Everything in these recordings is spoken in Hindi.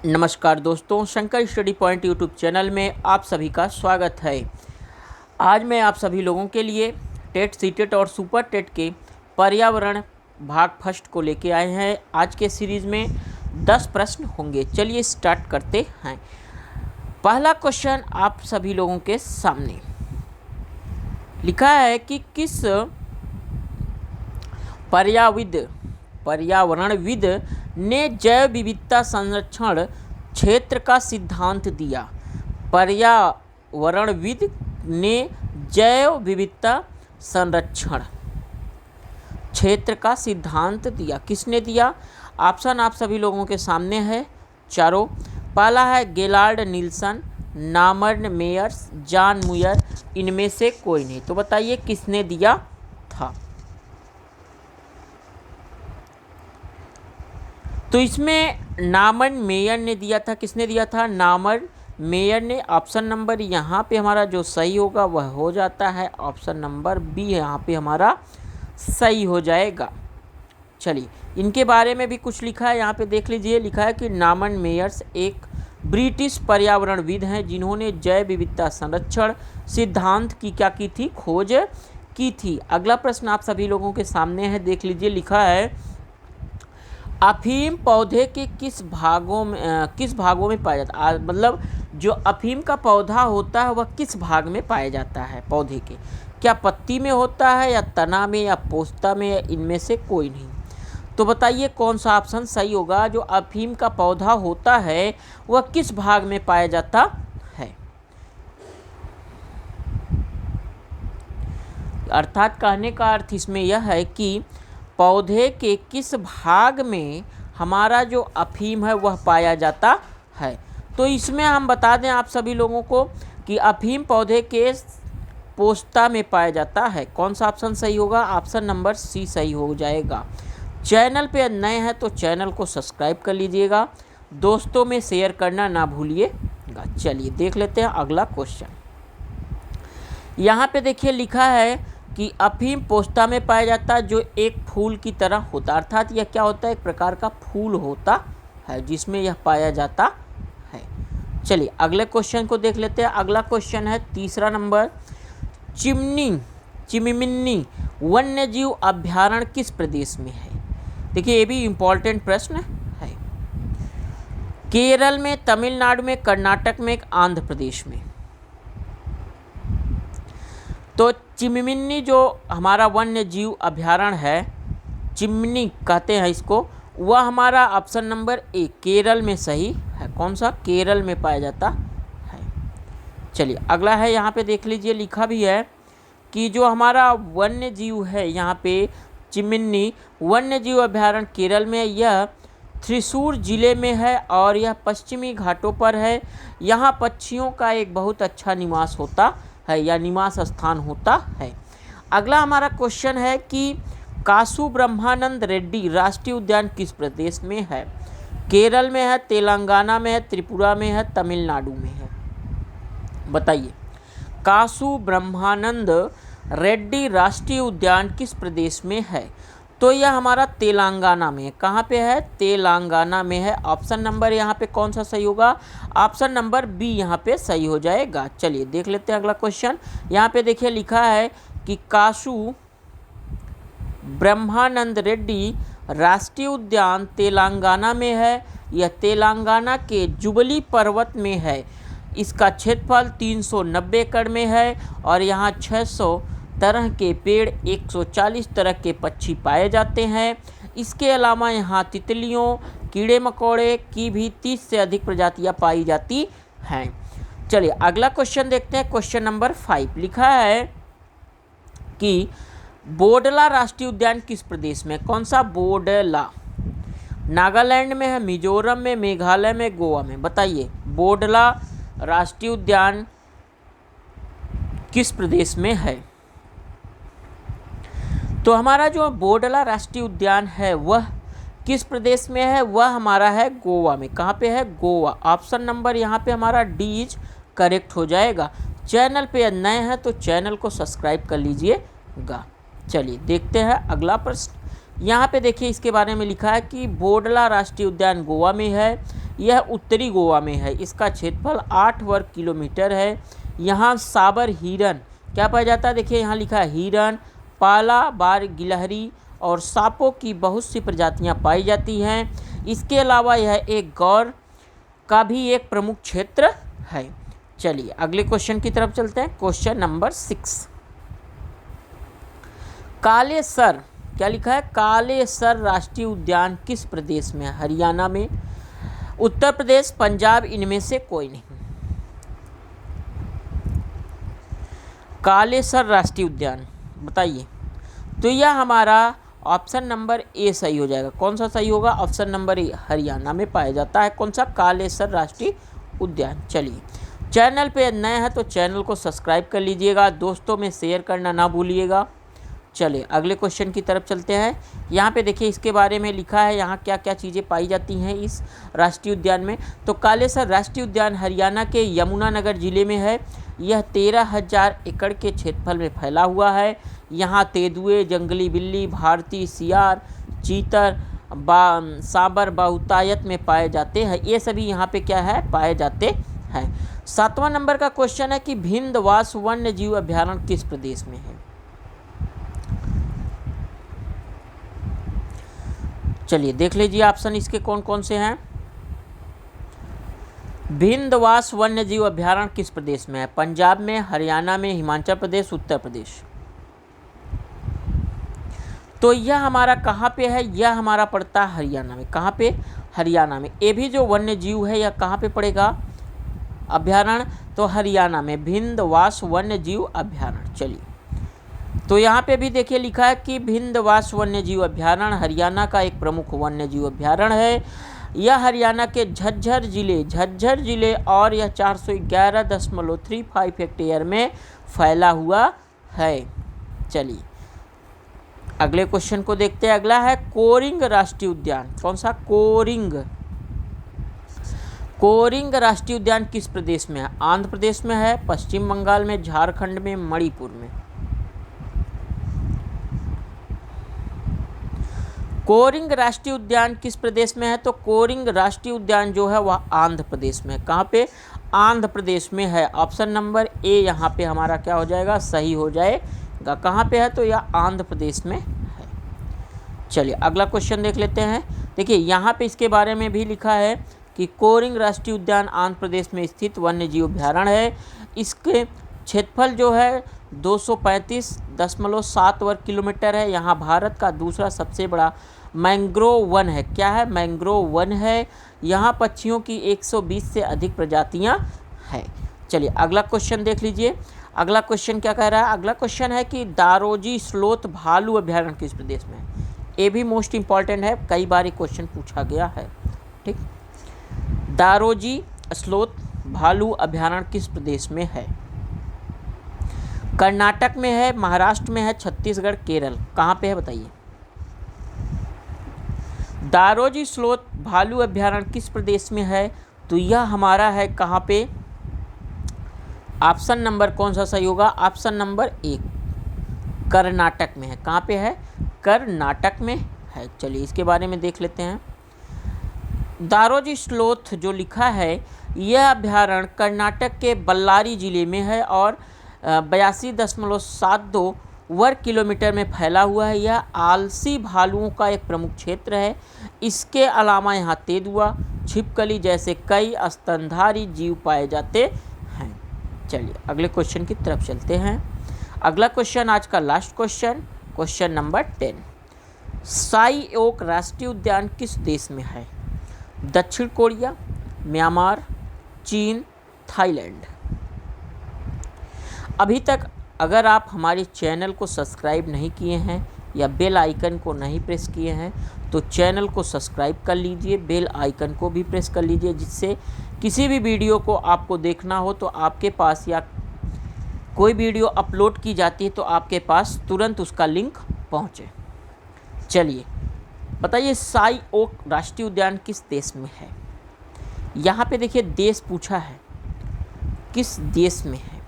नमस्कार दोस्तों, Shankar study point YouTube channel में आप सभी का स्वागत है। आज मैं आप सभी लोगों के लिए टेट, सीटेट और सुपर टेट के पर्यावरण भाग फर्स्ट को लेके आए हैं। आज के सीरीज़ में 10 प्रश्न होंगे। चलिए स्टार्ट करते हैं। पहला क्वेश्चन आप सभी लोगों के सामने लिखा है कि किस पर्यावरणविद ने जैव विविधता संरक्षण क्षेत्र का सिद्धांत दिया। पर्यावरणविद ने जैव विविधता संरक्षण क्षेत्र का सिद्धांत दिया। किसने दिया? ऑप्शन आप सभी लोगों के सामने है चारों। पहला है Gaillard Nelson, Norman Myers, John Muir, इनमें से कोई नहीं। तो बताइए किसने दिया था? तो इसमें नॉर्मन मेयर ने दिया था। किसने दिया था? नॉर्मन मेयर ने। ऑप्शन नंबर यहाँ पे हमारा जो सही होगा वह हो जाता है ऑप्शन नंबर बी, यहाँ पे हमारा सही हो जाएगा। चलिए इनके बारे में भी कुछ लिखा है, यहाँ पे देख लीजिए। लिखा है कि नॉर्मन मेयर्स एक ब्रिटिश पर्यावरणविद हैं जिन्होंने जैव विविधता संरक्षण सिद्धांत की क्या की थी? खोज की थी। अगला प्रश्न आप सभी लोगों के सामने है, देख लीजिए। लिखा है अफीम पौधे के किस भागों में पाया जाता है? मतलब जो अफीम का पौधा होता है वह किस भाग में पाया जाता है पौधे के? क्या पत्ती में होता है, या तना में, या पोस्ता में, या इनमें से कोई नहीं? तो बताइए कौन सा ऑप्शन सही होगा? जो अफीम का पौधा होता है वह किस भाग में पाया जाता है? अर्थात कहने का अर्थ इसमें यह है कि पौधे के किस भाग में हमारा जो अफीम है वह पाया जाता है। तो इसमें हम बता दें आप सभी लोगों को कि अफीम पौधे के पोस्ता में पाया जाता है। कौन सा ऑप्शन सही होगा? ऑप्शन नंबर सी सही हो जाएगा। चैनल पे नए हैं तो चैनल को सब्सक्राइब कर लीजिएगा, दोस्तों में शेयर करना ना भूलिएगा। चलिए देख लेते हैं अगला क्वेश्चन। यहाँ पे देखिए लिखा है कि अफीम पोस्ता में पाया जाता है जो एक फूल की तरह होता है। अर्थात यह क्या होता है? एक प्रकार का फूल होता है जिसमें यह पाया जाता है। चलिए अगले क्वेश्चन को देख लेते हैं। अगला क्वेश्चन है तीसरा नंबर। चिमिमिन्नी वन्यजीव अभ्यारण्य किस प्रदेश में है? देखिए ये भी इम्पोर्टेंट प्रश्न है। केरल में, तमिलनाडु में, कर्नाटक में, आंध्र प्रदेश में। तो चिमिमिन्नी जो हमारा वन्य जीव अभ्यारण्य है, चिमनी कहते हैं इसको, वह हमारा ऑप्शन नंबर ए केरल में सही है। कौन सा? केरल में पाया जाता है। चलिए अगला है, यहाँ पे देख लीजिए। लिखा भी है कि जो हमारा वन्य जीव है यहाँ पे चिमिन्नी वन्य जीव अभ्यारण्य केरल में, यह थ्रिसूर जिले में है और यह पश्चिमी घाटों पर है। यहाँ पक्षियों का एक बहुत अच्छा निवास होता है या निवास स्थान होता है। अगला हमारा क्वेश्चन है कि कासु ब्रह्मानंद रेड्डी राष्ट्रीय उद्यान किस प्रदेश में है? केरल में है, तेलंगाना में है, त्रिपुरा में है, तमिलनाडु में है। बताइए कासु ब्रह्मानंद रेड्डी राष्ट्रीय उद्यान किस प्रदेश में है? तो यह हमारा तेलंगाना में है। कहाँ पे है? तेलंगाना में है। ऑप्शन नंबर यहाँ पे कौन सा सही होगा? ऑप्शन नंबर बी यहाँ पे सही हो जाएगा। चलिए देख लेते हैं अगला क्वेश्चन। यहाँ पे देखिए लिखा है कि कासु ब्रह्मानंद रेड्डी राष्ट्रीय उद्यान तेलंगाना में है। यह तेलंगाना के जुबली पर्वत में है। इसका क्षेत्रफल 390 एकड़ में है और यहाँ 600 तरह के पेड़, 140 तरह के पक्षी पाए जाते हैं। इसके अलावा यहाँ तितलियों, कीड़े मकोड़े की भी 30 से अधिक प्रजातियाँ पाई जाती हैं। चलिए अगला क्वेश्चन देखते हैं। क्वेश्चन नंबर 5 लिखा है कि बोडला राष्ट्रीय उद्यान किस प्रदेश में? कौन सा? बोडला नागालैंड में है, मिजोरम में, मेघालय में, गोवा में। बताइए बोडला राष्ट्रीय उद्यान किस प्रदेश में है? तो हमारा जो बोडला राष्ट्रीय उद्यान है वह किस प्रदेश में है? वह हमारा है गोवा में। कहाँ पे है? गोवा। ऑप्शन नंबर यहाँ पे हमारा डी इज करेक्ट हो जाएगा। चैनल पे नए हैं तो चैनल को सब्सक्राइब कर लीजिएगा। चलिए देखते हैं अगला प्रश्न। यहाँ पे देखिए इसके बारे में लिखा है कि बोडला राष्ट्रीय उद्यान गोवा में है। यह उत्तरी गोवा में है। इसका क्षेत्रफल 8 वर्ग किलोमीटर है। यहाँ साबर हिरन क्या पाया जाता है, देखिए यहाँ लिखा है हिरन, पाला, बार, गिलहरी और सांपों की बहुत सी प्रजातियाँ पाई जाती हैं। इसके अलावा यह एक गौर का भी एक प्रमुख क्षेत्र है। चलिए अगले क्वेश्चन की तरफ चलते हैं। क्वेश्चन नंबर 6, कालेसर क्या लिखा है, कालेसर राष्ट्रीय उद्यान किस प्रदेश में है? हरियाणा में, उत्तर प्रदेश, पंजाब, इनमें से कोई नहीं। कालेसर राष्ट्रीय उद्यान बताइए। तो यह हमारा ऑप्शन नंबर ए सही हो जाएगा। कौन सा सही होगा? ऑप्शन नंबर ए, हरियाणा में पाया जाता है। कौन सा? कालेसर राष्ट्रीय उद्यान। चलिए, चैनल पे नए हैं तो चैनल को सब्सक्राइब कर लीजिएगा, दोस्तों में शेयर करना ना भूलिएगा। चलिए अगले क्वेश्चन की तरफ चलते हैं। यहाँ पे देखिए इसके बारे में लिखा है, यहाँ क्या क्या चीज़ें पाई जाती हैं इस राष्ट्रीय उद्यान में। तो कालेसर राष्ट्रीय उद्यान हरियाणा के यमुनानगर जिले में है। यह 13,000 एकड़ के क्षेत्रफल में फैला हुआ है। यहाँ तेंदुए, जंगली बिल्ली, भारतीय सियार, चीतर, सांबर बहुतायत में पाए जाते हैं। ये सभी यहाँ पे क्या है, पाए जाते हैं। 7वां नंबर का क्वेश्चन है कि भिंदवास वन्य जीव अभ्यारण्य किस प्रदेश में है? चलिए देख लीजिए ऑप्शन इसके कौन कौन से हैं। भिंदवास वन्य जीव अभ्यारण्य किस प्रदेश में है? पंजाब में, हरियाणा में, हिमाचल प्रदेश, उत्तर प्रदेश। तो यह हमारा कहाँ पे है? यह हमारा पड़ता है हरियाणा में। कहाँ पे? हरियाणा में। ये भी जो वन्य जीव है यह कहाँ पे पड़ेगा अभ्यारण्य? तो हरियाणा में, भिंदवास वन्य जीव अभ्यारण्य। चलिए तो यहाँ पे भी देखिए लिखा है कि भिंदवास वन्य जीव अभ्यारण्य हरियाणा का एक प्रमुख वन्य जीव अभ्यारण्य है। यह हरियाणा के झज्जर जिले और यह 411.35 हेक्टेयर में फैला हुआ है। चलिए अगले क्वेश्चन को देखते हैं। अगला है कोरिंग राष्ट्रीय उद्यान। कौन सा? कोरिंग राष्ट्रीय उद्यान किस प्रदेश में है? आंध्र प्रदेश में है, पश्चिम बंगाल में, झारखंड में, मणिपुर में। कोरिंग राष्ट्रीय उद्यान किस प्रदेश में है? तो कोरिंग राष्ट्रीय उद्यान जो है वह आंध्र प्रदेश में है। कहाँ पे? आंध्र प्रदेश में है। ऑप्शन नंबर ए यहाँ पे हमारा क्या हो जाएगा, सही हो जाएगा। कहाँ पे है? तो यह आंध्र प्रदेश में है। चलिए अगला क्वेश्चन देख लेते हैं। देखिए यहाँ पे इसके बारे में भी लिखा है कि कोरिंग राष्ट्रीय उद्यान आंध्र प्रदेश में स्थित वन्य जीव अभ्यारण्य है। इसके क्षेत्रफल जो है 235.7 वर्ग किलोमीटर है। यहाँ भारत का दूसरा सबसे बड़ा मैंग्रोव वन है। क्या है? मैंग्रोव वन है। यहाँ पक्षियों की 120 से अधिक प्रजातियाँ हैं। चलिए अगला क्वेश्चन देख लीजिए। अगला क्वेश्चन क्या कह रहा है? अगला क्वेश्चन है कि दारोजी स्लोथ भालू अभ्यारण्य किस प्रदेश में है? ये भी मोस्ट इम्पॉर्टेंट है, कई बार ये क्वेश्चन पूछा गया है। ठीक, दारोजी स्लोथ भालू अभ्यारण्य किस प्रदेश में है? कर्नाटक में है, महाराष्ट्र में है, छत्तीसगढ़, केरल। कहाँ पे है बताइए? दारोजी स्लोथ भालू अभ्यारण्य किस प्रदेश में है? तो यह हमारा है कहाँ पे? ऑप्शन नंबर कौन सा सही होगा? ऑप्शन नंबर ए, कर्नाटक में है। कहाँ पे है? कर्नाटक में है। चलिए इसके बारे में देख लेते हैं। दारोजी स्लोथ जो लिखा है यह अभ्यारण्य कर्नाटक के बल्लारी जिले में है और 82.72 वर्ग किलोमीटर में फैला हुआ है। यह आलसी भालुओं का एक प्रमुख क्षेत्र है। इसके अलावा यहाँ तेंदुआ, छिपकली जैसे कई स्तनधारी जीव पाए जाते हैं। चलिए अगले क्वेश्चन की तरफ चलते हैं। अगला क्वेश्चन आज का लास्ट क्वेश्चन, क्वेश्चन नंबर 10। साई ओक राष्ट्रीय उद्यान किस देश में है? दक्षिण कोरिया, म्यांमार, चीन, थाईलैंड। अभी तक अगर आप हमारे चैनल को सब्सक्राइब नहीं किए हैं या बेल आइकन को नहीं प्रेस किए हैं तो चैनल को सब्सक्राइब कर लीजिए, बेल आइकन को भी प्रेस कर लीजिए, जिससे किसी भी वीडियो को आपको देखना हो तो आपके पास, या कोई वीडियो अपलोड की जाती है तो आपके पास तुरंत उसका लिंक पहुंचे। चलिए बताइए साई ओक राष्ट्रीय उद्यान किस देश में है? यहाँ पे देखिए देश पूछा है, किस देश में है?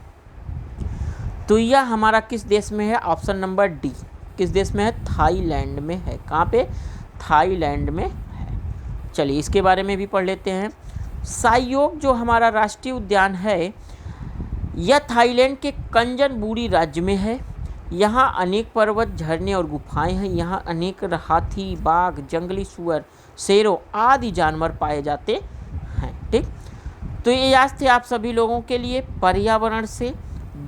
तो यह हमारा किस देश में है? ऑप्शन नंबर डी, किस देश में है? थाईलैंड में है। कहाँ पे? थाईलैंड में है। चलिए इसके बारे में भी पढ़ लेते हैं। साइयोग जो हमारा राष्ट्रीय उद्यान है यह थाईलैंड के कंचनबुरी राज्य में है। यहाँ अनेक पर्वत, झरने और गुफाएं हैं। यहाँ अनेक हाथी, बाघ, जंगली सूअर, शेरों आदि जानवर पाए जाते हैं। ठीक, तो ये आज थे आप सभी लोगों के लिए पर्यावरण से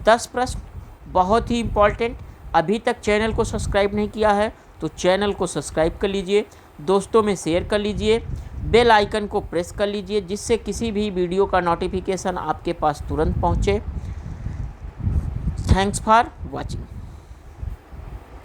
10 प्रश्न, बहुत ही इम्पॉर्टेंट। अभी तक चैनल को सब्सक्राइब नहीं किया है तो चैनल को सब्सक्राइब कर लीजिए, दोस्तों में शेयर कर लीजिए, बेल आइकन को प्रेस कर लीजिए, जिससे किसी भी वीडियो का नोटिफिकेशन आपके पास तुरंत पहुँचे। Thanks for watching.